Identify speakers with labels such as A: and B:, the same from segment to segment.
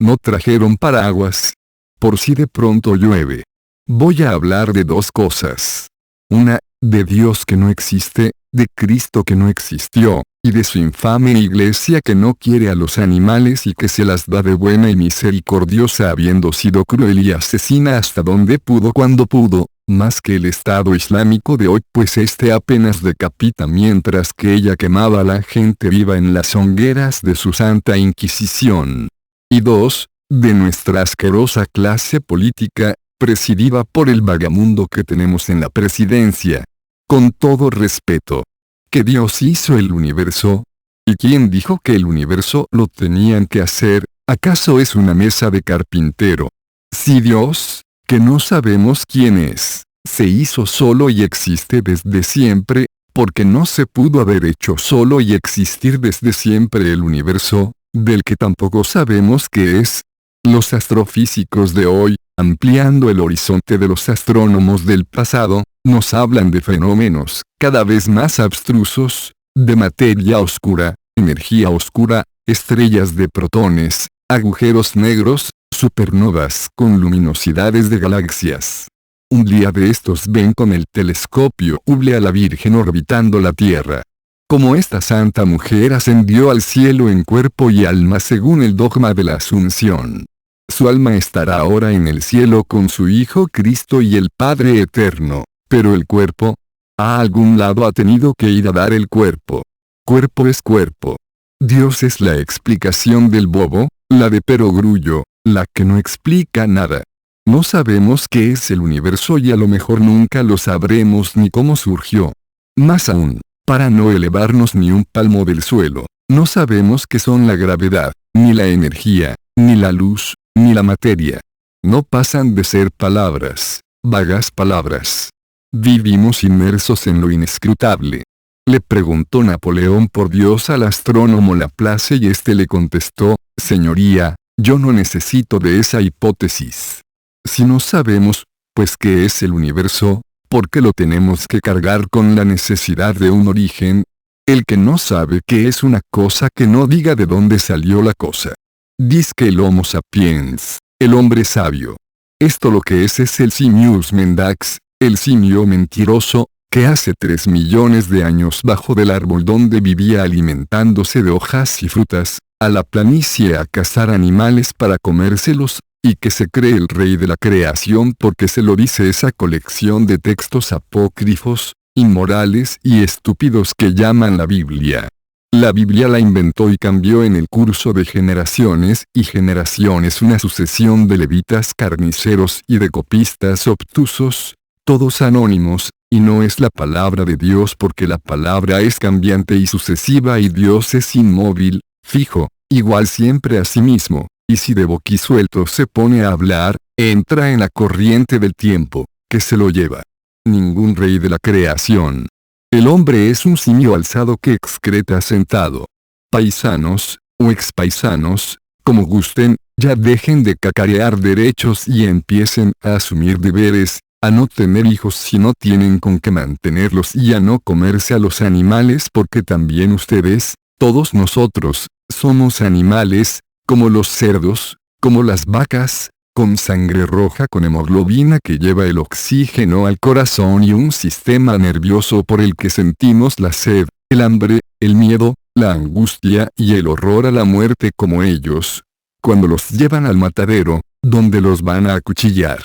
A: No trajeron paraguas. Por si de pronto llueve. Voy a hablar de dos cosas. Una, de Dios que no existe, de Cristo que no existió, y de su infame iglesia que no quiere a los animales y que se las da de buena y misericordiosa habiendo sido cruel y asesina hasta donde pudo cuando pudo, más que el Estado Islámico de hoy, pues este apenas decapita mientras que ella quemaba a la gente viva en las hogueras de su Santa Inquisición. Y dos, de nuestra asquerosa clase política, presidida por el vagamundo que tenemos en la presidencia. Con todo respeto. ¿Que Dios hizo el universo? ¿Y quién dijo que el universo lo tenían que hacer? ¿Acaso es una mesa de carpintero? Si Dios, que no sabemos quién es, se hizo solo y existe desde siempre, porque no se pudo haber hecho solo y existir desde siempre el universo, del que tampoco sabemos qué es. Los astrofísicos de hoy, ampliando el horizonte de los astrónomos del pasado, nos hablan de fenómenos cada vez más abstrusos, de materia oscura, energía oscura, estrellas de protones, agujeros negros, supernovas con luminosidades de galaxias. Un día de estos ven con el telescopio Hubble a la Virgen orbitando la Tierra. Como esta santa mujer ascendió al cielo en cuerpo y alma según el dogma de la Asunción. Su alma estará ahora en el cielo con su Hijo Cristo y el Padre Eterno, pero el cuerpo, a algún lado ha tenido que ir a dar el cuerpo. Cuerpo es cuerpo. Dios es la explicación del bobo, la de perogrullo, la que no explica nada. No sabemos qué es el universo y a lo mejor nunca lo sabremos ni cómo surgió. Más aún, para no elevarnos ni un palmo del suelo, no sabemos qué son la gravedad, ni la energía, ni la luz, ni la materia. No pasan de ser palabras, vagas palabras. Vivimos inmersos en lo inescrutable. Le preguntó Napoleón por Dios al astrónomo Laplace y éste le contestó, señoría, yo no necesito de esa hipótesis. Si no sabemos, pues qué es el universo, ¿por qué lo tenemos que cargar con la necesidad de un origen? El que no sabe qué es una cosa que no diga de dónde salió la cosa. Dice que el Homo sapiens, el hombre sabio. Esto lo que es el Simius mendax, el simio mentiroso, que hace 3 millones de años bajó del árbol donde vivía alimentándose de hojas y frutas, a la planicie a cazar animales para comérselos, y que se cree el rey de la creación porque se lo dice esa colección de textos apócrifos, inmorales y estúpidos que llaman la Biblia. La Biblia la inventó y cambió en el curso de generaciones y generaciones una sucesión de levitas carniceros y de copistas obtusos, todos anónimos, y no es la palabra de Dios porque la palabra es cambiante y sucesiva y Dios es inmóvil, fijo, igual siempre a sí mismo, y si de boquisuelto se pone a hablar, entra en la corriente del tiempo, que se lo lleva. Ningún rey de la creación. El hombre es un simio alzado que excreta sentado. Paisanos, o expaisanos, como gusten, ya dejen de cacarear derechos y empiecen a asumir deberes, a no tener hijos si no tienen con qué mantenerlos y a no comerse a los animales porque también ustedes, todos nosotros, somos animales, como los cerdos, como las vacas, con sangre roja con hemoglobina que lleva el oxígeno al corazón y un sistema nervioso por el que sentimos la sed, el hambre, el miedo, la angustia y el horror a la muerte como ellos, cuando los llevan al matadero, donde los van a acuchillar.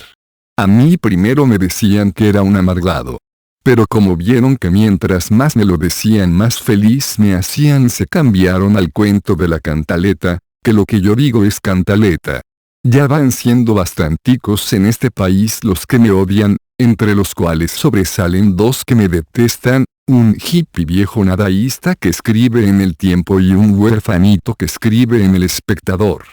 A: A mí primero me decían que era un amargado. Pero como vieron que mientras más me lo decían más feliz me hacían, se cambiaron al cuento de la cantaleta, que lo que yo digo es cantaleta. Ya van siendo bastanticos en este país los que me odian, entre los cuales sobresalen 2 que me detestan, un hippie viejo nadaísta que escribe en El Tiempo y un huerfanito que escribe en El Espectador.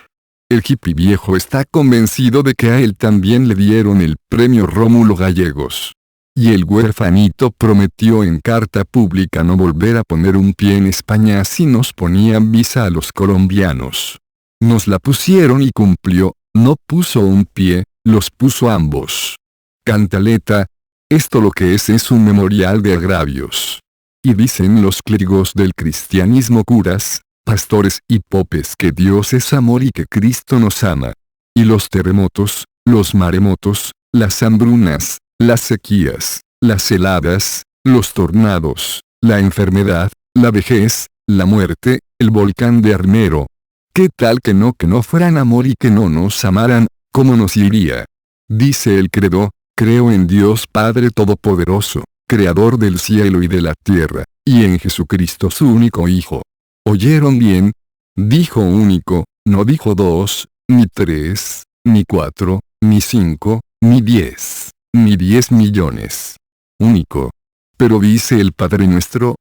A: El hippie viejo está convencido de que a él también le dieron el premio Rómulo Gallegos. Y el huerfanito prometió en carta pública no volver a poner un pie en España si nos ponían visa a los colombianos. Nos la pusieron y cumplió, no puso un pie, los puso ambos. Cantaleta, esto lo que es un memorial de agravios. Y dicen los clérigos del cristianismo curas, pastores y popes que Dios es amor y que Cristo nos ama. Y los terremotos, los maremotos, las hambrunas, las sequías, las heladas, los tornados, la enfermedad, la vejez, la muerte, el volcán de Armero. ¿Qué tal que no fueran amor y que no nos amaran? ¿Cómo nos iría? Dice el credo: creo en Dios Padre Todopoderoso, Creador del cielo y de la tierra, y en Jesucristo su único Hijo. ¿Oyeron bien? Dijo único, no dijo 2, ni 3, ni 4, ni 5, ni 10, ni 10 millones. Único. Pero dice el Padre nuestro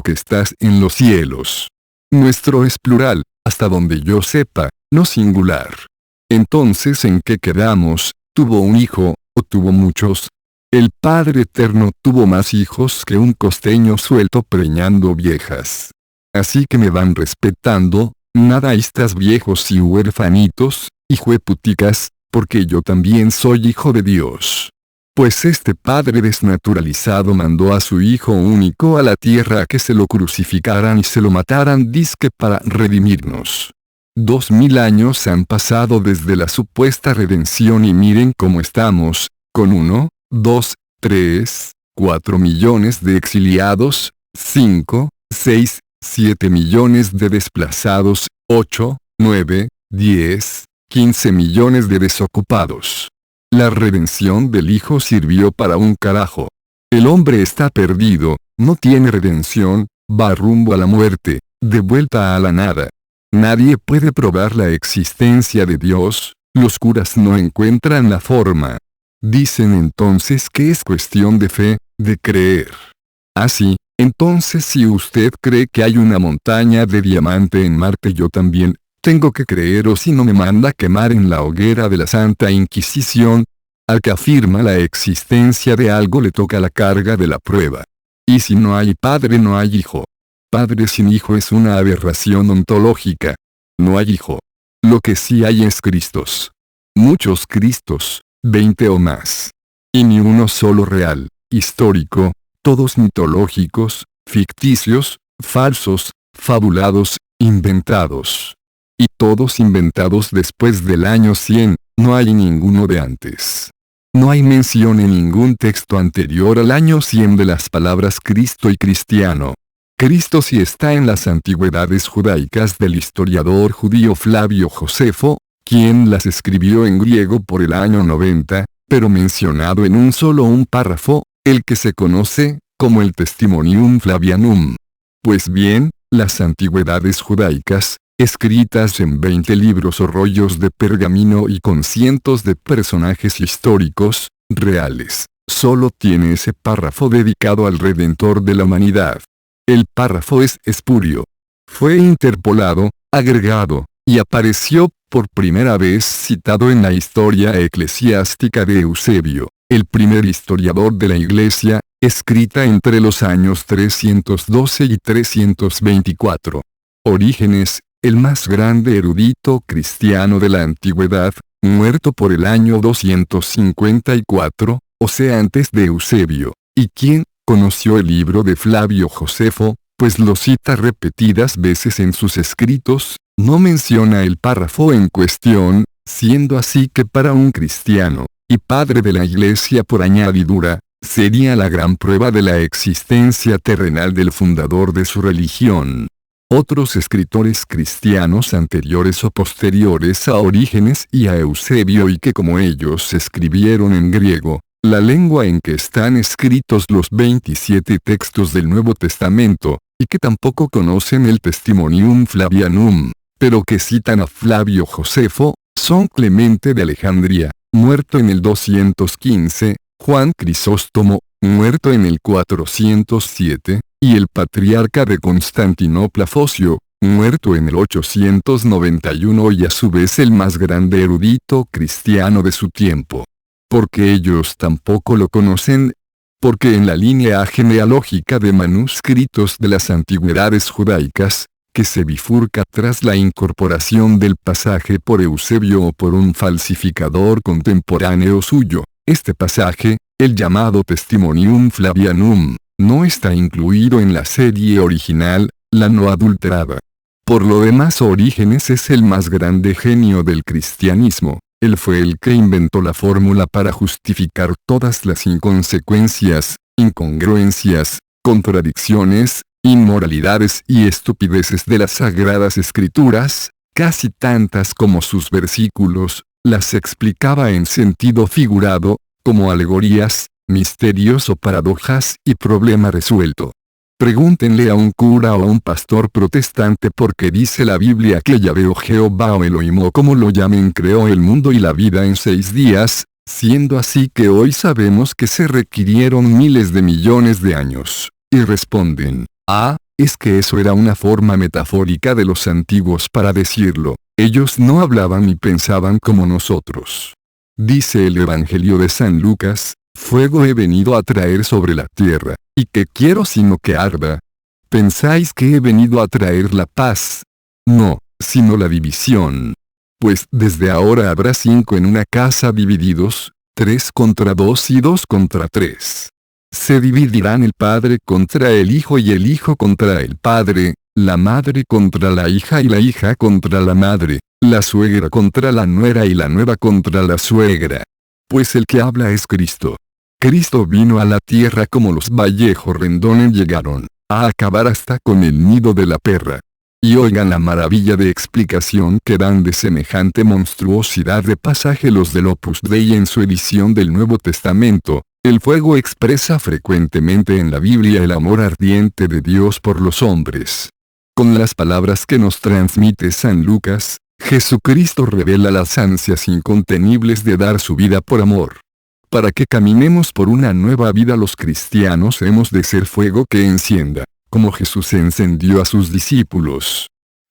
A: que estás en los cielos. Nuestro es plural, hasta donde yo sepa, no singular. Entonces, ¿en qué quedamos? ¿Tuvo un hijo, o tuvo muchos? El Padre Eterno tuvo más hijos que un costeño suelto preñando viejas. Así que me van respetando, nadaístas viejos y huerfanitos, hijueputicas, porque yo también soy hijo de Dios. Pues este Padre desnaturalizado mandó a su Hijo único a la tierra a que se lo crucificaran y se lo mataran dizque para redimirnos. 2000 años han pasado desde la supuesta redención y miren cómo estamos, con 1, 2, 3, 4 millones de exiliados, 5, 6, 7 millones de desplazados, 8, 9, 10, 15 millones de desocupados. La redención del Hijo sirvió para un carajo. El hombre está perdido, no tiene redención, va rumbo a la muerte, de vuelta a la nada. Nadie puede probar la existencia de Dios, los curas no encuentran la forma. Dicen entonces que es cuestión de fe, de creer. Así, entonces si usted cree que hay una montaña de diamante en Marte, yo también tengo que creer, o si no me manda quemar en la hoguera de la Santa Inquisición. Al que afirma la existencia de algo le toca la carga de la prueba. Y si no hay padre no hay hijo. Padre sin hijo es una aberración ontológica. No hay hijo. Lo que sí hay es Cristos. Muchos Cristos, 20 o más. Y ni uno solo real, histórico, todos mitológicos, ficticios, falsos, fabulados, inventados. Y todos inventados después del año 100, no hay ninguno de antes. No hay mención en ningún texto anterior al año 100 de las palabras Cristo y cristiano. Cristo sí está en las antigüedades judaicas del historiador judío Flavio Josefo, quien las escribió en griego por el año 90, pero mencionado en un párrafo, el que se conoce como el Testimonium Flavianum. Pues bien, las antigüedades judaicas, escritas en 20 libros o rollos de pergamino y con cientos de personajes históricos, reales, solo tiene ese párrafo dedicado al Redentor de la humanidad. El párrafo es espurio. Fue interpolado, agregado, y apareció por primera vez citado en la historia eclesiástica de Eusebio, el primer historiador de la Iglesia, escrita entre los años 312 y 324. Orígenes, el más grande erudito cristiano de la antigüedad, muerto por el año 254, o sea antes de Eusebio, y quien conoció el libro de Flavio Josefo, pues lo cita repetidas veces en sus escritos, no menciona el párrafo en cuestión, siendo así que para un cristiano, y padre de la Iglesia por añadidura, sería la gran prueba de la existencia terrenal del fundador de su religión. Otros escritores cristianos anteriores o posteriores a Orígenes y a Eusebio, y que como ellos escribieron en griego, la lengua en que están escritos los 27 textos del Nuevo Testamento, y que tampoco conocen el Testimonium Flavianum, pero que citan a Flavio Josefo, son Clemente de Alejandría, muerto en el 215, Juan Crisóstomo, muerto en el 407, y el patriarca de Constantinopla Focio, muerto en el 891 y a su vez el más grande erudito cristiano de su tiempo. Porque ellos tampoco lo conocen, porque en la línea genealógica de manuscritos de las antigüedades judaicas, que se bifurca tras la incorporación del pasaje por Eusebio o por un falsificador contemporáneo suyo, este pasaje, el llamado Testimonium Flavianum, no está incluido en la serie original, la no adulterada. Por lo demás, Orígenes es el más grande genio del cristianismo. Él fue el que inventó la fórmula para justificar todas las inconsecuencias, incongruencias, contradicciones, inmoralidades y estupideces de las sagradas escrituras, casi tantas como sus versículos. Las explicaba en sentido figurado, como alegorías, misterios o paradojas y problema resuelto. Pregúntenle a un cura o a un pastor protestante por qué dice la Biblia que Yahvé o Jehová o Elohim o como lo llamen creó el mundo y la vida en 6 días, siendo así que hoy sabemos que se requirieron miles de millones de años. Y responden, es que eso era una forma metafórica de los antiguos para decirlo. Ellos no hablaban ni pensaban como nosotros. Dice el Evangelio de San Lucas, fuego he venido a traer sobre la tierra, y que quiero sino que arda. ¿Pensáis que he venido a traer la paz? No, sino la división. Pues desde ahora habrá 5 en una casa divididos, 3 contra 2 y 2 contra 3. Se dividirán el padre contra el hijo y el hijo contra el padre, la madre contra la hija y la hija contra la madre, la suegra contra la nuera y la nuera contra la suegra. Pues el que habla es Cristo. Cristo vino a la tierra como los vallejos-rendones llegaron, a acabar hasta con el nido de la perra. Y oigan la maravilla de explicación que dan de semejante monstruosidad de pasaje los del Opus Dei en su edición del Nuevo Testamento. El fuego expresa frecuentemente en la Biblia el amor ardiente de Dios por los hombres. Con las palabras que nos transmite San Lucas, Jesucristo revela las ansias incontenibles de dar su vida por amor. Para que caminemos por una nueva vida los cristianos hemos de ser fuego que encienda, como Jesús encendió a sus discípulos.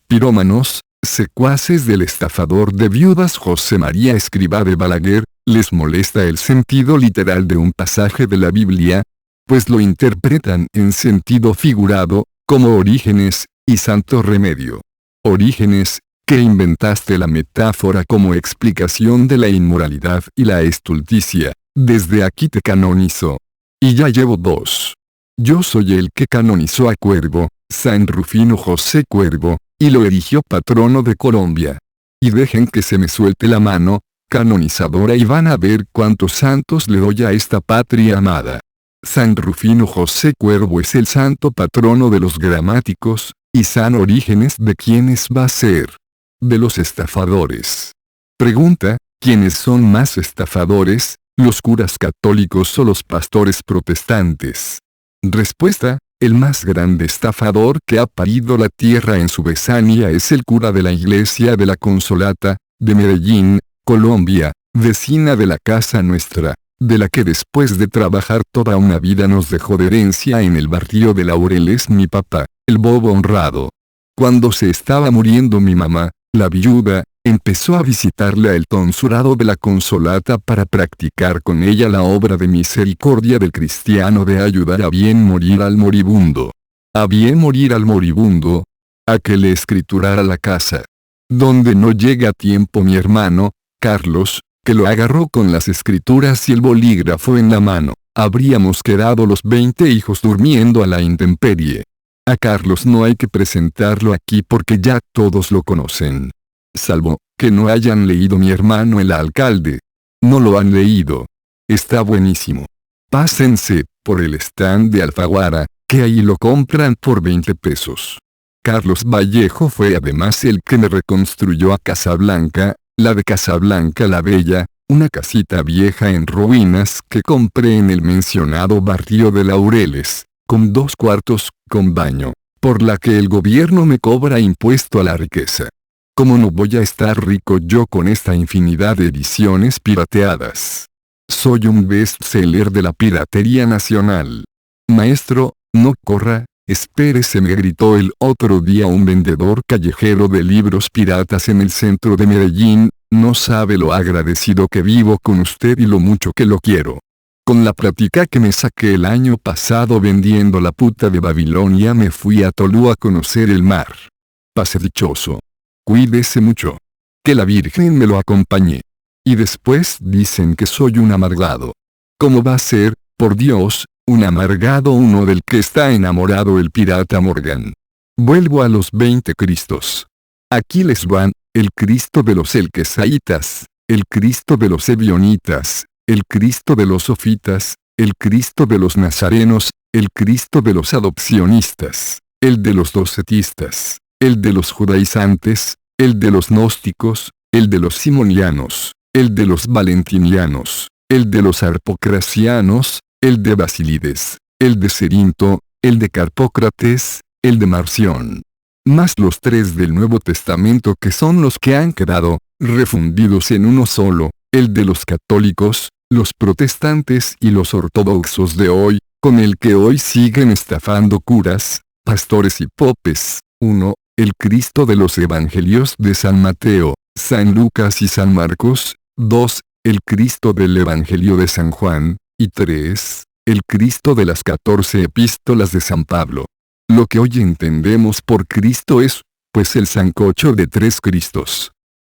A: Pirómanos, secuaces del estafador de viudas José María Escrivá de Balaguer, les molesta el sentido literal de un pasaje de la Biblia, pues lo interpretan en sentido figurado, como Orígenes, y Santo Remedio. Orígenes, que inventaste la metáfora como explicación de la inmoralidad y la estulticia, desde aquí te canonizo. Y ya llevo 2. Yo soy el que canonizó a Cuervo, San Rufino José Cuervo, y lo erigió patrono de Colombia. Y dejen que se me suelte la mano canonizadora y van a ver cuántos santos le doy a esta patria amada. San Rufino José Cuervo es el santo patrono de los gramáticos, y San Orígenes de quienes va a ser. De los estafadores. Pregunta, ¿quiénes son más estafadores, los curas católicos o los pastores protestantes? Respuesta, el más grande estafador que ha parido la tierra en su Besania es el cura de la iglesia de la Consolata, de Medellín, Colombia, vecina de la casa nuestra, de la que después de trabajar toda una vida nos dejó de herencia en el barrio de Laureles mi papá, el bobo honrado. Cuando se estaba muriendo mi mamá, la viuda, empezó a visitarle a el tonsurado de la Consolata para practicar con ella la obra de misericordia del cristiano de ayudar a bien morir al moribundo. A bien morir al moribundo, a que le escriturara la casa. Donde no llega a tiempo mi hermano, Carlos, que lo agarró con las escrituras y el bolígrafo en la mano, habríamos quedado los 20 hijos durmiendo a la intemperie. A Carlos no hay que presentarlo aquí porque ya todos lo conocen. Salvo que no hayan leído mi hermano el alcalde. No lo han leído. Está buenísimo. Pásense por el stand de Alfaguara, que ahí lo compran por 20 pesos. Carlos Vallejo fue además el que me reconstruyó a Casablanca, la de Casablanca la Bella, una casita vieja en ruinas que compré en el mencionado barrio de Laureles, con 2 cuartos, con baño, por la que el gobierno me cobra impuesto a la riqueza. ¿Cómo no voy a estar rico yo con esta infinidad de ediciones pirateadas? Soy un bestseller de la piratería nacional. Maestro, no corra, espérese, me gritó el otro día un vendedor callejero de libros piratas en el centro de Medellín, no sabe lo agradecido que vivo con usted y lo mucho que lo quiero. Con la plática que me saqué el año pasado vendiendo La puta de Babilonia me fui a Tolú a conocer el mar. Pase dichoso. Cuídese mucho. Que la Virgen me lo acompañe. Y después dicen que soy un amargado. ¿Cómo va a ser, por Dios, un amargado uno del que está enamorado el pirata Morgan? Vuelvo a los 20 Cristos. Aquí les van: el Cristo de los Elquesaitas, el Cristo de los Ebionitas, el Cristo de los Sofitas, el Cristo de los Nazarenos, el Cristo de los Adopcionistas, el de los Docetistas, el de los Judaizantes, el de los Gnósticos, el de los Simonianos, el de los Valentinianos, el de los Arpocracianos, el de Basílides, el de Cerinto, el de Carpócrates, el de Marción. Más los 3 del Nuevo Testamento, que son los que han quedado refundidos en uno solo, el de los católicos, los protestantes y los ortodoxos de hoy, con el que hoy siguen estafando curas, pastores y popes. 1. El Cristo de los Evangelios de San Mateo, San Lucas y San Marcos. 2. El Cristo del Evangelio de San Juan. Y 3. El Cristo de las 14 epístolas de San Pablo. Lo que hoy entendemos por Cristo es, pues, el sancocho de 3 Cristos.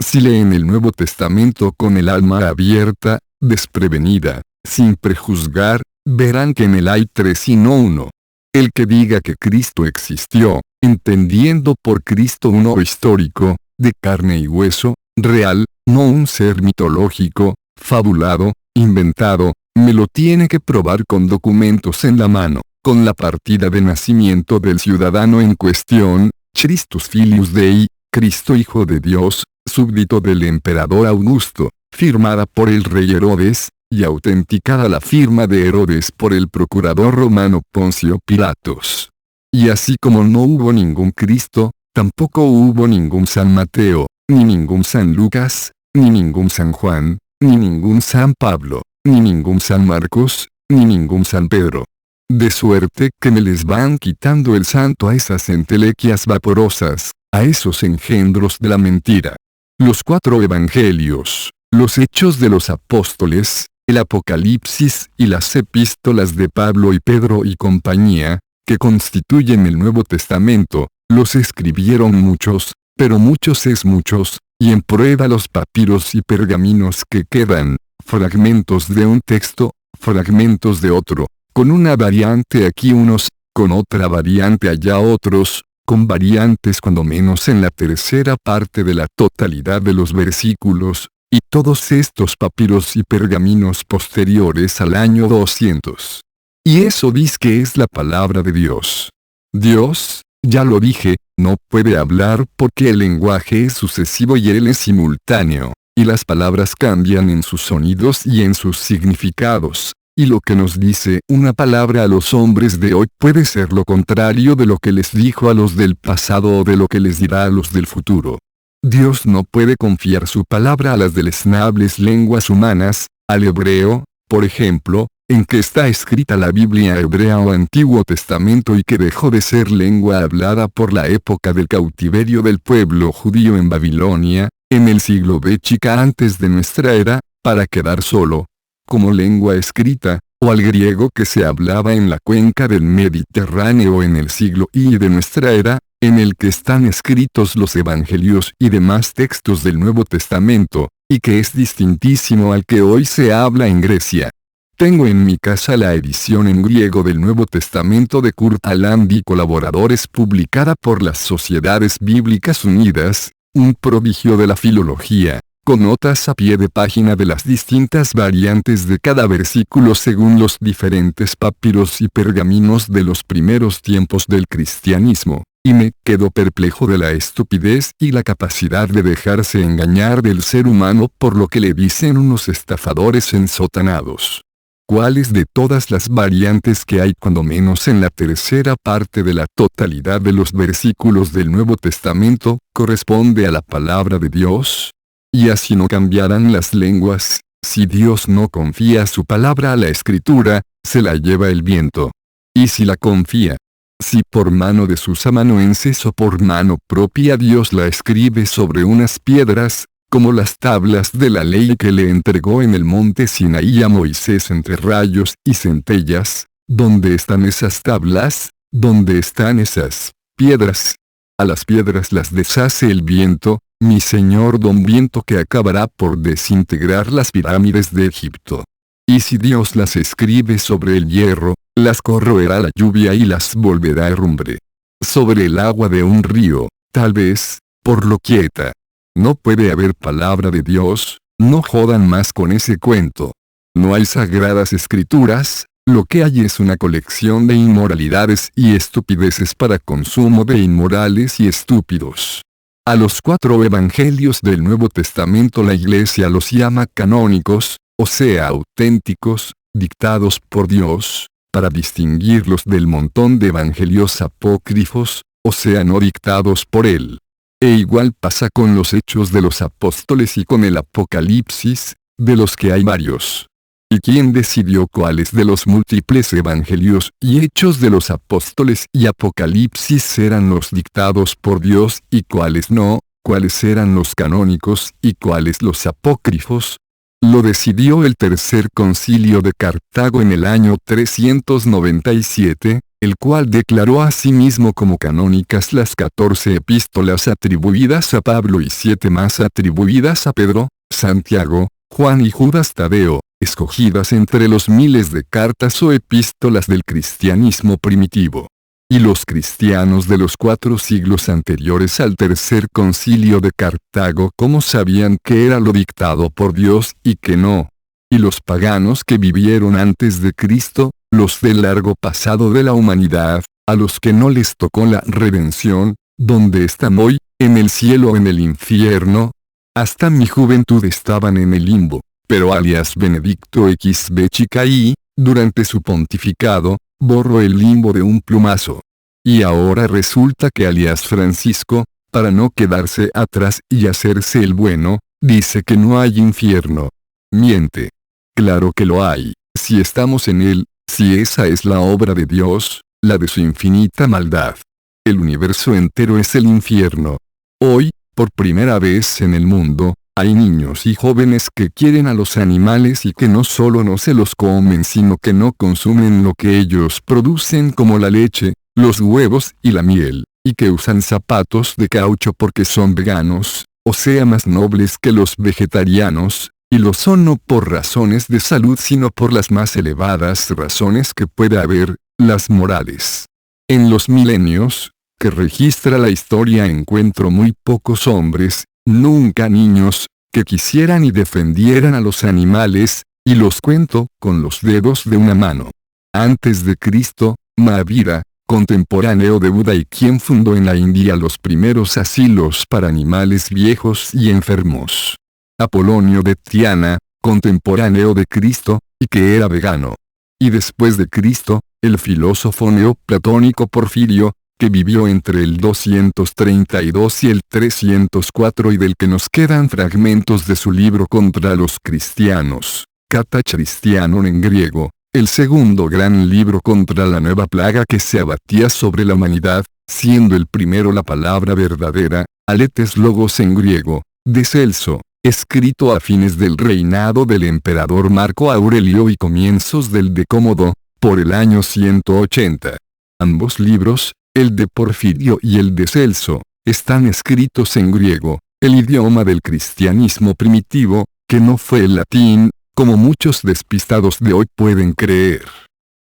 A: Si leen el Nuevo Testamento con el alma abierta, desprevenida, sin prejuzgar, verán que en él hay 3 y no 1. El que diga que Cristo existió, entendiendo por Cristo uno histórico, de carne y hueso, real, no un ser mitológico, fabulado, inventado, me lo tiene que probar con documentos en la mano, con la partida de nacimiento del ciudadano en cuestión, Christus Filius Dei, Cristo Hijo de Dios, súbdito del emperador Augusto, firmada por el rey Herodes, y autenticada la firma de Herodes por el procurador romano Poncio Pilatos. Y así como no hubo ningún Cristo, tampoco hubo ningún San Mateo, ni ningún San Lucas, ni ningún San Juan, ni ningún San Pablo, ni ningún San Marcos, ni ningún San Pedro. De suerte que me les van quitando el santo a esas entelequias vaporosas, a esos engendros de la mentira. Los 4 evangelios, los Hechos de los Apóstoles, el Apocalipsis y las epístolas de Pablo y Pedro y compañía, que constituyen el Nuevo Testamento, los escribieron muchos, pero muchos es muchos, y en prueba los papiros y pergaminos que quedan, fragmentos de un texto, fragmentos de otro, con una variante aquí unos, con otra variante allá otros, con variantes cuando menos en la tercera parte de la totalidad de los versículos, y todos estos papiros y pergaminos posteriores al año 200. Y eso dice que es la palabra de Dios. Dios, ya lo dije, no puede hablar porque el lenguaje es sucesivo y él es simultáneo, y las palabras cambian en sus sonidos y en sus significados. Y lo que nos dice una palabra a los hombres de hoy puede ser lo contrario de lo que les dijo a los del pasado o de lo que les dirá a los del futuro. Dios no puede confiar su palabra a las deleznables lenguas humanas, al hebreo, por ejemplo, en que está escrita la Biblia hebrea o Antiguo Testamento y que dejó de ser lengua hablada por la época del cautiverio del pueblo judío en Babilonia, en el siglo Béchica antes de nuestra era, para quedar solo como lengua escrita, o al griego que se hablaba en la cuenca del Mediterráneo en el siglo I de nuestra era, en el que están escritos los evangelios y demás textos del Nuevo Testamento, y que es distintísimo al que hoy se habla en Grecia. Tengo en mi casa la edición en griego del Nuevo Testamento de Kurt Aland y colaboradores publicada por las Sociedades Bíblicas Unidas, un prodigio de la filología, con notas a pie de página de las distintas variantes de cada versículo según los diferentes papiros y pergaminos de los primeros tiempos del cristianismo, y me quedo perplejo de la estupidez y la capacidad de dejarse engañar del ser humano por lo que le dicen unos estafadores ensotanados. ¿Cuáles de todas las variantes que hay cuando menos en la tercera parte de la totalidad de los versículos del Nuevo Testamento, corresponde a la palabra de Dios? Y así no cambiarán las lenguas, si Dios no confía su palabra a la Escritura, se la lleva el viento. Y si la confía, si por mano de sus amanuenses o por mano propia Dios la escribe sobre unas piedras, como las tablas de la ley que le entregó en el monte Sinaí a Moisés entre rayos y centellas, ¿dónde están esas tablas? ¿Dónde están esas piedras? A las piedras las deshace el viento, mi señor don viento que acabará por desintegrar las pirámides de Egipto. Y si Dios las escribe sobre el hierro, las corroerá la lluvia y las volverá herrumbre. sobre el agua de un río, tal vez, por lo quieta. No puede haber palabra de Dios, no jodan más con ese cuento. No hay sagradas escrituras, lo que hay es una colección de inmoralidades y estupideces para consumo de inmorales y estúpidos. A los 4 evangelios del Nuevo Testamento la Iglesia los llama canónicos, o sea auténticos, dictados por Dios, para distinguirlos del montón de evangelios apócrifos, o sea no dictados por Él. E igual pasa con los Hechos de los Apóstoles y con el Apocalipsis, de los que hay varios. ¿Y quién decidió cuáles de los múltiples evangelios y Hechos de los Apóstoles y Apocalipsis eran los dictados por Dios y cuáles no, cuáles eran los canónicos y cuáles los apócrifos? Lo decidió el Tercer Concilio de Cartago en el año 397, el cual declaró a sí mismo como canónicas las 14 epístolas atribuidas a Pablo y 7 más atribuidas a Pedro, Santiago, Juan y Judas Tadeo, escogidas entre los miles de cartas o epístolas del cristianismo primitivo. Y los cristianos de los 4 siglos anteriores al Tercer Concilio de Cartago, ¿cómo sabían que era lo dictado por Dios y que no? Y los paganos que vivieron antes de Cristo, los del largo pasado de la humanidad, a los que no les tocó la redención, ¿dónde están hoy? ¿En el cielo o en el infierno? Hasta mi juventud estaban en el limbo, pero alias Benedicto XV, durante su pontificado, borró el limbo de un plumazo. Y ahora resulta que alias Francisco, para no quedarse atrás y hacerse el bueno, dice que no hay infierno. Miente. Claro que lo hay, si estamos en él, si esa es la obra de Dios, la de su infinita maldad. El universo entero es el infierno. Hoy, por primera vez en el mundo, hay niños y jóvenes que quieren a los animales y que no solo no se los comen sino que no consumen lo que ellos producen como la leche, los huevos y la miel, y que usan zapatos de caucho porque son veganos, o sea más nobles que los vegetarianos, y lo son no por razones de salud sino por las más elevadas razones que pueda haber, las morales. En los milenios, que registra la historia encuentro muy pocos hombres, nunca niños, que quisieran y defendieran a los animales, y los cuento con los dedos de una mano. Antes de Cristo, Mahavira, contemporáneo de Buda y quien fundó en la India los primeros asilos para animales viejos y enfermos. Apolonio de Tiana, contemporáneo de Cristo, y que era vegano. Y después de Cristo, el filósofo neoplatónico Porfirio, que vivió entre el 232 y el 304 y del que nos quedan fragmentos de su libro contra los cristianos, Kata Christianon en griego, el segundo gran libro contra la nueva plaga que se abatía sobre la humanidad, siendo el primero la palabra verdadera, aletes logos en griego, de Celso, escrito a fines del reinado del emperador Marco Aurelio y comienzos del Decómodo, por el año 180. Ambos libros, el de Porfirio y el de Celso, están escritos en griego, el idioma del cristianismo primitivo, que no fue el latín, como muchos despistados de hoy pueden creer.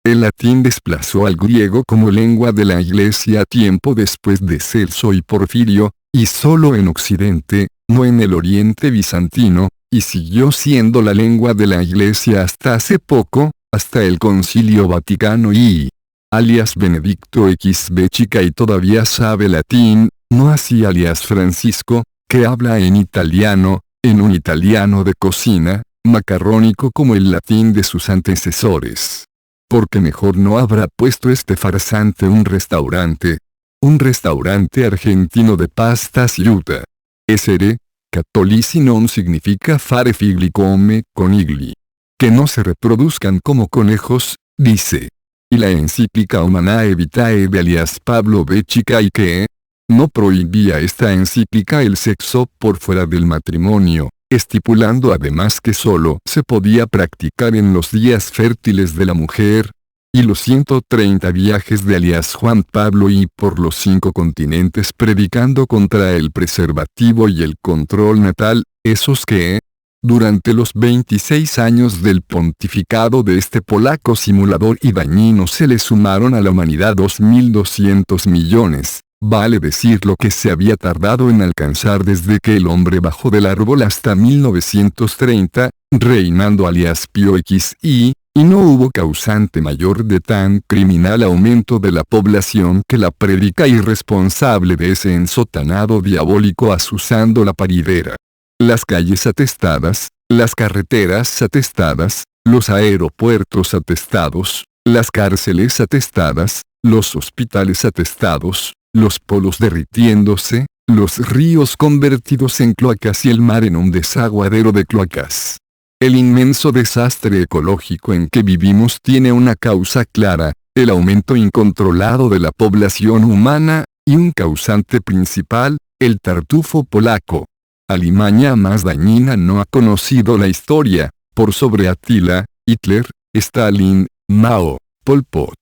A: El latín desplazó al griego como lengua de la Iglesia tiempo después de Celso y Porfirio, y solo en Occidente, no en el Oriente bizantino, y siguió siendo la lengua de la Iglesia hasta hace poco, hasta el Concilio Vaticano y alias Benedicto XV y todavía sabe latín, no así alias Francisco, que habla en italiano, en un italiano de cocina, macarrónico como el latín de sus antecesores. Porque mejor no habrá puesto este farsante un restaurante argentino de pastas y uta. Essere, cattolici non significa fare figli come conigli. Que no se reproduzcan como conejos, dice. Y la encíclica Humanae Vitae de alias Pablo Béchica y que no prohibía esta encíclica el sexo por fuera del matrimonio, estipulando además que solo se podía practicar en los días fértiles de la mujer. Y los 130 viajes de alias Juan Pablo y por los 5 continentes predicando contra el preservativo y el control natal, esos que Durante los 26 años del pontificado de este polaco simulador y dañino se le sumaron a la humanidad 2.200 millones, vale decir lo que se había tardado en alcanzar desde que el hombre bajó del árbol hasta 1930, reinando alias Pío XI, y no hubo causante mayor de tan criminal aumento de la población que la prédica irresponsable de ese ensotanado diabólico azuzando la paridera. Las calles atestadas, las carreteras atestadas, los aeropuertos atestados, las cárceles atestadas, los hospitales atestados, los polos derritiéndose, los ríos convertidos en cloacas y el mar en un desaguadero de cloacas. El inmenso desastre ecológico en que vivimos tiene una causa clara, el aumento incontrolado de la población humana, y un causante principal, el tartufo polaco. Alimaña más dañina no ha conocido la historia, por sobre Attila, Hitler, Stalin, Mao, Pol Pot.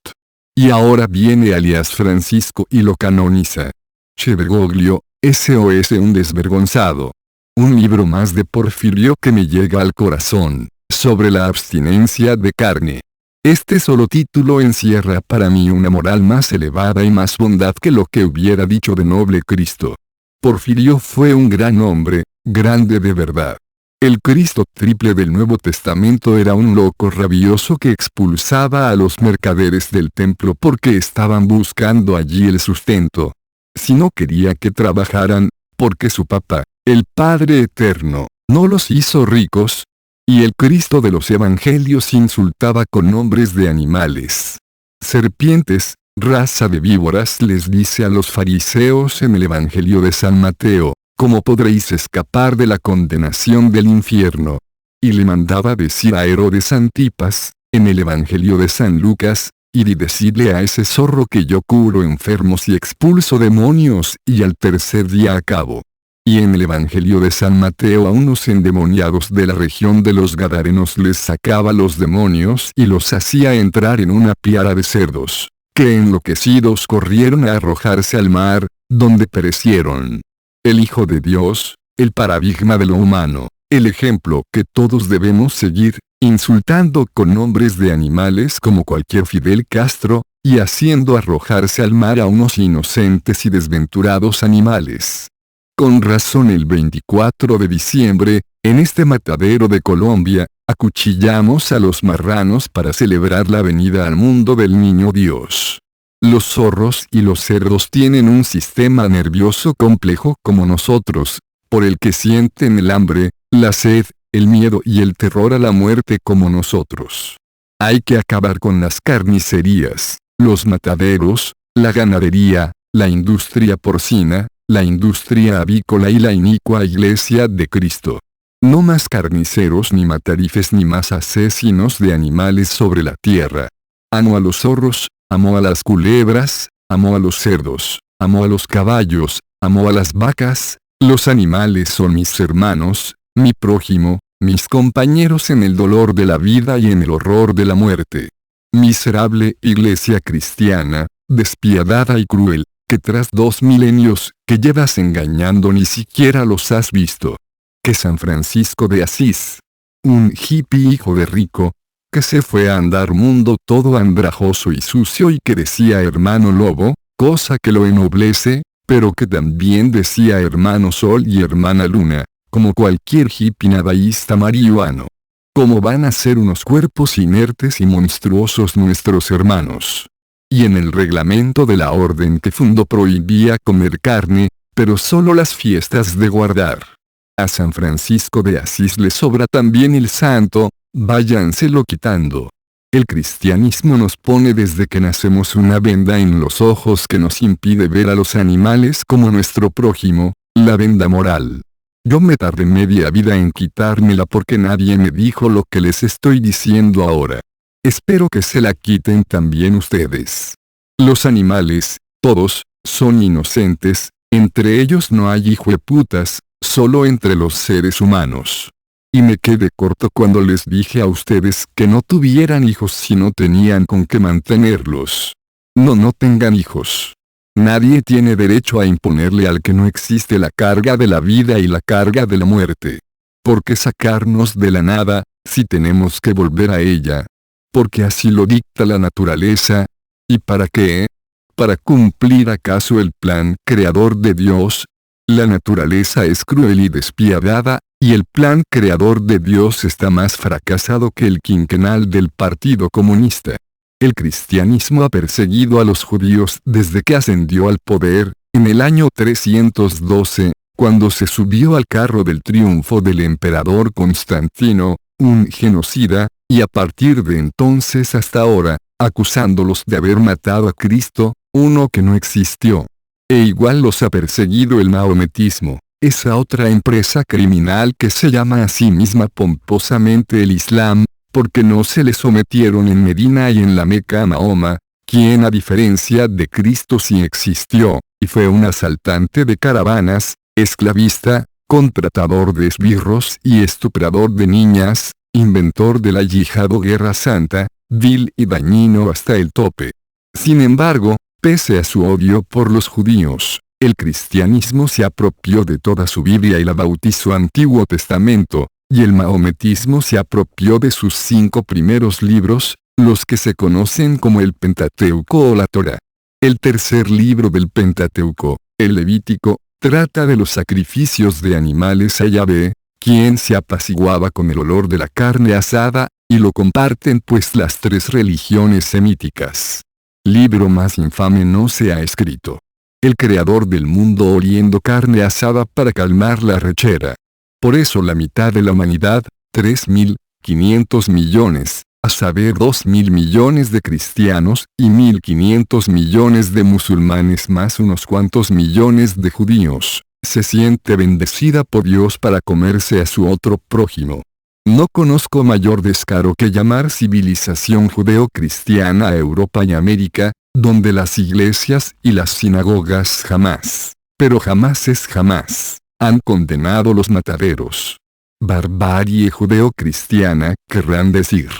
A: Y ahora viene alias Francisco y lo canoniza. Che Bergoglio, SOS un desvergonzado. Un libro más de Porfirio que me llega al corazón, sobre la abstinencia de carne. Este solo título encierra para mí una moral más elevada y más bondad que lo que hubiera dicho de noble Cristo. Porfirio fue un gran hombre, grande de verdad. El Cristo triple del Nuevo Testamento era un loco rabioso que expulsaba a los mercaderes del templo porque estaban buscando allí el sustento. Si no quería que trabajaran, porque su papá, el Padre Eterno, no los hizo ricos. Y el Cristo de los Evangelios insultaba con nombres de animales. Serpientes, raza de víboras, les dice a los fariseos en el Evangelio de San Mateo, ¿cómo podréis escapar de la condenación del infierno? Y le mandaba decir a Herodes Antipas, en el Evangelio de San Lucas, id y decidle a ese zorro que yo curo enfermos y expulso demonios y al tercer día acabo. Y en el Evangelio de San Mateo a unos endemoniados de la región de los Gadarenos les sacaba los demonios y los hacía entrar en una piara de cerdos, que enloquecidos corrieron a arrojarse al mar, donde perecieron. El Hijo de Dios, el paradigma de lo humano, el ejemplo que todos debemos seguir, insultando con nombres de animales como cualquier Fidel Castro, y haciendo arrojarse al mar a unos inocentes y desventurados animales. Con razón el 24 de diciembre, en este matadero de Colombia, acuchillamos a los marranos para celebrar la venida al mundo del Niño Dios. Los zorros y los cerdos tienen un sistema nervioso complejo como nosotros, por el que sienten el hambre, la sed, el miedo y el terror a la muerte como nosotros. Hay que acabar con las carnicerías, los mataderos, la ganadería, la industria porcina, la industria avícola y la inicua Iglesia de Cristo. No más carniceros ni matarifes ni más asesinos de animales sobre la tierra. Amo a los zorros, amo a las culebras, amo a los cerdos, amo a los caballos, amo a las vacas, los animales son mis hermanos, mi prójimo, mis compañeros en el dolor de la vida y en el horror de la muerte. Miserable Iglesia cristiana, despiadada y cruel, que tras 2 milenios que llevas engañando ni siquiera los has visto. Que San Francisco de Asís, un hippie hijo de rico, que se fue a andar mundo todo andrajoso y sucio y que decía hermano lobo, cosa que lo ennoblece, pero que también decía hermano sol y hermana luna, como cualquier hippie nadaísta marihuano. ¿Cómo van a ser unos cuerpos inertes y monstruosos nuestros hermanos? Y en el reglamento de la orden que fundó prohibía comer carne, pero solo las fiestas de guardar. A San Francisco de Asís le sobra también el santo, váyanselo quitando. El cristianismo nos pone desde que nacemos una venda en los ojos que nos impide ver a los animales como nuestro prójimo, la venda moral. Yo me tardé media vida en quitármela porque nadie me dijo lo que les estoy diciendo ahora. Espero que se la quiten también ustedes. Los animales, todos, son inocentes, entre ellos no hay hijueputas, solo entre los seres humanos. Y me quedé corto cuando les dije a ustedes que no tuvieran hijos si no tenían con qué mantenerlos. No tengan hijos. Nadie tiene derecho a imponerle al que no existe la carga de la vida y la carga de la muerte. ¿Por qué sacarnos de la nada, si tenemos que volver a ella? Porque así lo dicta la naturaleza. ¿Y para qué? ¿Para cumplir acaso el plan creador de Dios? La naturaleza es cruel y despiadada, y el plan creador de Dios está más fracasado que el quinquenal del Partido Comunista. El cristianismo ha perseguido a los judíos desde que ascendió al poder, en el año 312, cuando se subió al carro del triunfo del emperador Constantino, un genocida, y a partir de entonces hasta ahora, acusándolos de haber matado a Cristo, uno que no existió. E igual los ha perseguido el mahometismo, esa otra empresa criminal que se llama a sí misma pomposamente el Islam, porque no se le sometieron en Medina y en la Meca a Mahoma, quien a diferencia de Cristo sí existió, y fue un asaltante de caravanas, esclavista, contratador de esbirros y estuprador de niñas, inventor de la yihad o guerra santa, vil y dañino hasta el tope. Sin embargo, pese a su odio por los judíos, el cristianismo se apropió de toda su Biblia y la bautizó Antiguo Testamento, y el mahometismo se apropió de sus 5 primeros libros, los que se conocen como el Pentateuco o la Torá. El tercer libro del Pentateuco, el Levítico, trata de los sacrificios de animales a Yahvé, quien se apaciguaba con el olor de la carne asada, y lo comparten pues las 3 religiones semíticas. Libro más infame no se ha escrito. El creador del mundo oliendo carne asada para calmar la rechera. Por eso la mitad de la humanidad, 3.500 millones, a saber 2.000 millones de cristianos y 1.500 millones de musulmanes más unos cuantos millones de judíos, se siente bendecida por Dios para comerse a su otro prójimo. No conozco mayor descaro que llamar civilización judeo-cristiana a Europa y América, donde las iglesias y las sinagogas jamás, pero jamás es jamás, han condenado los mataderos. Barbarie judeo-cristiana, querrán decir.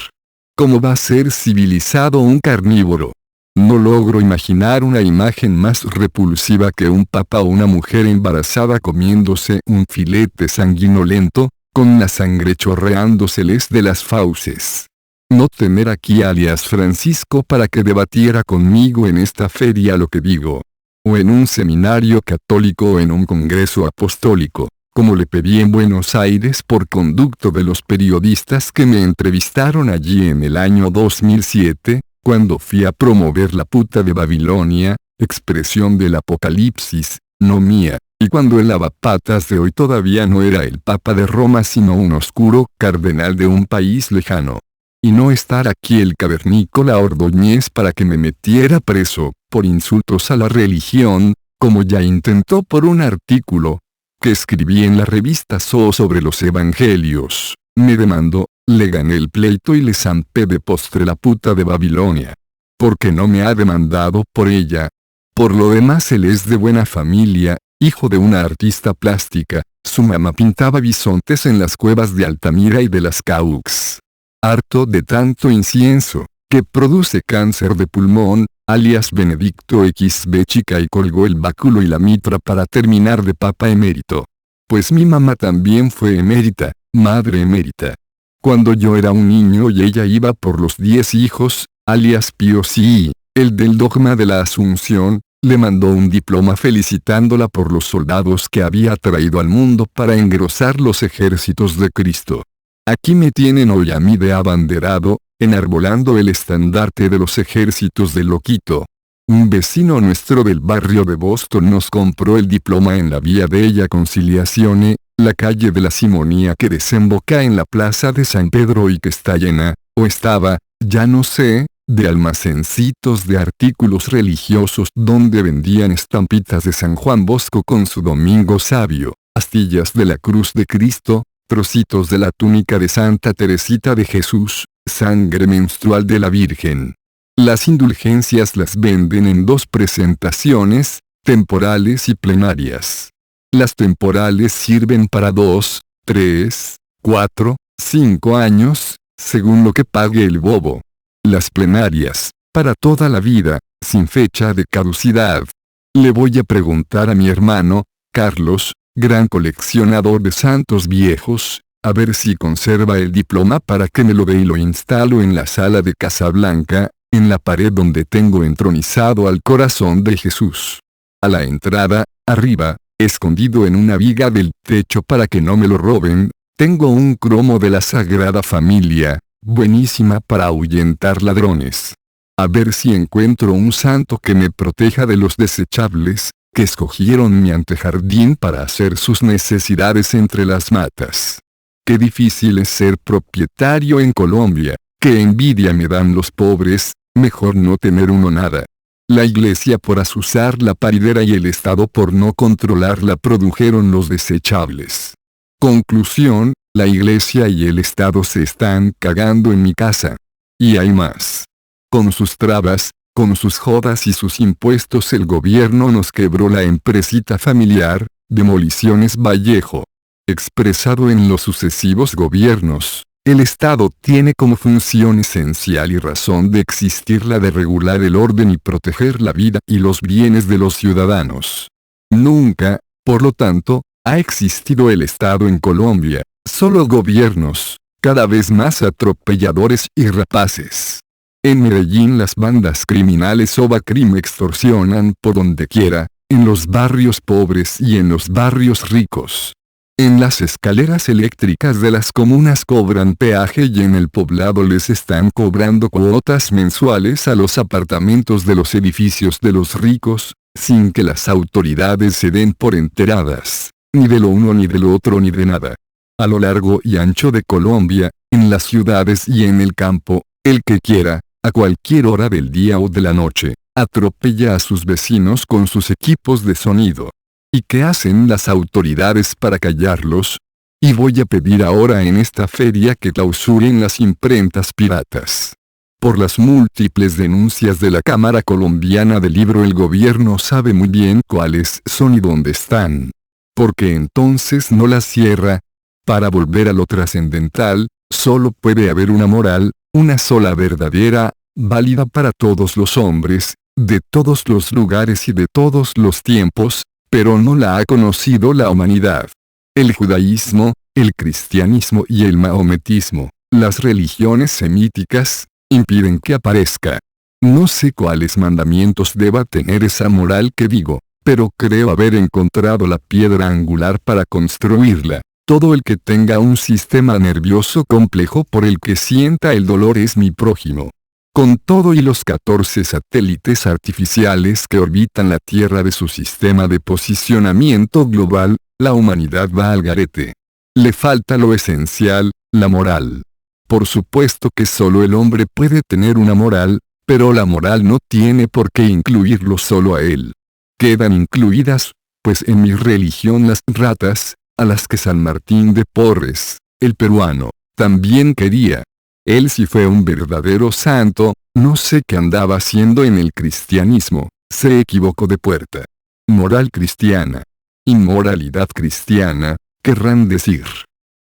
A: ¿Cómo va a ser civilizado un carnívoro? No logro imaginar una imagen más repulsiva que un papa o una mujer embarazada comiéndose un filete sanguinolento, con la sangre chorreándoseles de las fauces. No tener aquí alias Francisco para que debatiera conmigo en esta feria lo que digo. O en un seminario católico o en un congreso apostólico, como le pedí en Buenos Aires por conducto de los periodistas que me entrevistaron allí en el año 2007, cuando fui a promover la puta de Babilonia, expresión del Apocalipsis, no mía, y cuando el lavapatas de hoy todavía no era el Papa de Roma sino un oscuro cardenal de un país lejano. Y no estar aquí el cavernícola Ordóñez para que me metiera preso, por insultos a la religión, como ya intentó por un artículo que escribí en la revista So sobre los evangelios. Me demandó, le gané el pleito y le zampé de postre la puta de Babilonia. Porque no me ha demandado por ella. Por lo demás él es de buena familia, hijo de una artista plástica, su mamá pintaba bisontes en las cuevas de Altamira y de las Caux. Harto de tanto incienso, que produce cáncer de pulmón, alias Benedicto XB chica y colgó el báculo y la mitra para terminar de papa emérito. Pues mi mamá también fue emérita, madre emérita. Cuando yo era un niño y ella iba por los 10 hijos, alias Pío sí, el del dogma de la Asunción, le mandó un diploma felicitándola por los soldados que había traído al mundo para engrosar los ejércitos de Cristo. Aquí me tienen hoy a mí de abanderado, enarbolando el estandarte de los ejércitos de Loquito. Un vecino nuestro del barrio de Boston nos compró el diploma en la Vía Della Conciliazione, la calle de la Simonía que desemboca en la plaza de San Pedro y que está llena, o estaba, ya no sé, de almacencitos de artículos religiosos donde vendían estampitas de San Juan Bosco con su Domingo Sabio, astillas de la Cruz de Cristo, trocitos de la túnica de Santa Teresita de Jesús, sangre menstrual de la Virgen. Las indulgencias las venden en 2 presentaciones, temporales y plenarias. Las temporales sirven para 2, 3, 4, 5 años, según lo que pague el bobo. Las plenarias, para toda la vida, sin fecha de caducidad. Le voy a preguntar a mi hermano, Carlos, gran coleccionador de santos viejos, A ver si conserva el diploma para que me lo dé y lo instalo en la sala de Casablanca, en la pared donde tengo entronizado al corazón de Jesús. A la entrada, arriba, escondido en una viga del techo para que no me lo roben, tengo un cromo de la Sagrada Familia, buenísima para ahuyentar ladrones. A ver si encuentro un santo que me proteja de los desechables, que escogieron mi antejardín para hacer sus necesidades entre las matas. Qué difícil es ser propietario en Colombia, qué envidia me dan los pobres, mejor no tener uno nada. La Iglesia por azuzar la paridera y el Estado por no controlarla produjeron los desechables. Conclusión, la Iglesia y el Estado se están cagando en mi casa. Y hay más. Con sus trabas, con sus jodas y sus impuestos el gobierno nos quebró la empresita familiar, Demoliciones Vallejo. Expresado en los sucesivos gobiernos, el Estado tiene como función esencial y razón de existir la de regular el orden y proteger la vida y los bienes de los ciudadanos. Nunca, por lo tanto, ha existido el Estado en Colombia, solo gobiernos, cada vez más atropelladores y rapaces. En Medellín las bandas criminales Ovacrim extorsionan por donde quiera, en los barrios pobres y en los barrios ricos. En las escaleras eléctricas de las comunas cobran peaje y en el poblado les están cobrando cuotas mensuales a los apartamentos de los edificios de los ricos, sin que las autoridades se den por enteradas, ni de lo uno ni de lo otro ni de nada. A lo largo y ancho de Colombia, en las ciudades y en el campo, el que quiera, a cualquier hora del día o de la noche, atropella a sus vecinos con sus equipos de sonido. ¿Y qué hacen las autoridades para callarlos? Y voy a pedir ahora en esta feria que clausuren las imprentas piratas. Por las múltiples denuncias de la Cámara Colombiana del Libro el gobierno sabe muy bien cuáles son y dónde están. Porque entonces no las cierra. Para volver a lo trascendental, solo puede haber una moral, una sola verdadera, válida para todos los hombres, de todos los lugares y de todos los tiempos, pero no la ha conocido la humanidad. El judaísmo, el cristianismo y el mahometismo, las religiones semíticas, impiden que aparezca. No sé cuáles mandamientos deba tener esa moral que digo, pero creo haber encontrado la piedra angular para construirla. Todo el que tenga un sistema nervioso complejo por el que sienta el dolor es mi prójimo. Con todo y los 14 satélites artificiales que orbitan la Tierra de su sistema de posicionamiento global, la humanidad va al garete. Le falta lo esencial, la moral. Por supuesto que solo el hombre puede tener una moral, pero la moral no tiene por qué incluirlo solo a él. Quedan incluidas, pues en mi religión las ratas, a las que San Martín de Porres, el peruano, también quería. Él sí fue un verdadero santo, no sé qué andaba haciendo en el cristianismo, se equivocó de puerta. Moral cristiana. Inmoralidad cristiana, querrán decir.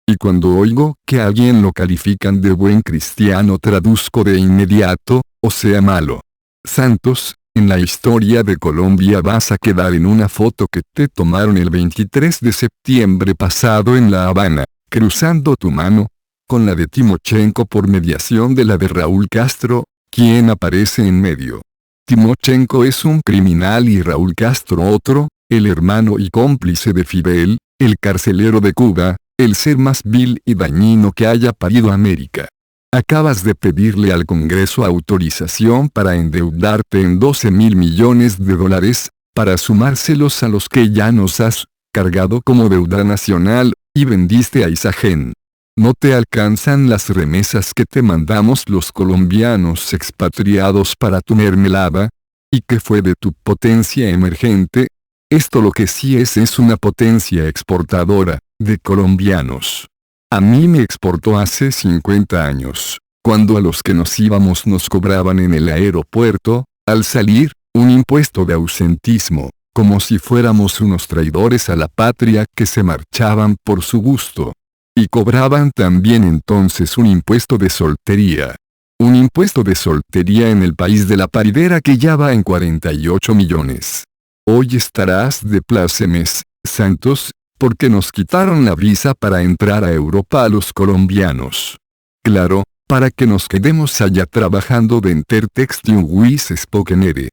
A: Y cuando oigo que a alguien lo califican de buen cristiano traduzco de inmediato, o sea malo. Santos, en la historia de Colombia vas a quedar en una foto que te tomaron el 23 de septiembre pasado en La Habana, cruzando tu mano, con la de Timochenko por mediación de la de Raúl Castro, quien aparece en medio. Timochenko es un criminal y Raúl Castro otro, el hermano y cómplice de Fidel, el carcelero de Cuba, el ser más vil y dañino que haya parido América. Acabas de pedirle al Congreso autorización para endeudarte en $12.000 millones, para sumárselos a los que ya nos has cargado como deuda nacional, y vendiste a Isagen. No te alcanzan las remesas que te mandamos los colombianos expatriados para tu mermelada. ¿Y qué fue de tu potencia emergente? Esto lo que sí es una potencia exportadora, de colombianos. A mí me exportó hace 50 años, cuando a los que nos íbamos nos cobraban en el aeropuerto, al salir, un impuesto de ausentismo, como si fuéramos unos traidores a la patria que se marchaban por su gusto. Y cobraban también entonces un impuesto de soltería. Un impuesto de soltería en el país de la paridera que ya va en 48 millones. Hoy estarás de plácemes, Santos, Porque nos quitaron la visa para entrar a Europa a los colombianos. Claro, para que nos quedemos allá trabajando de Intertext y un Wis Spokenere.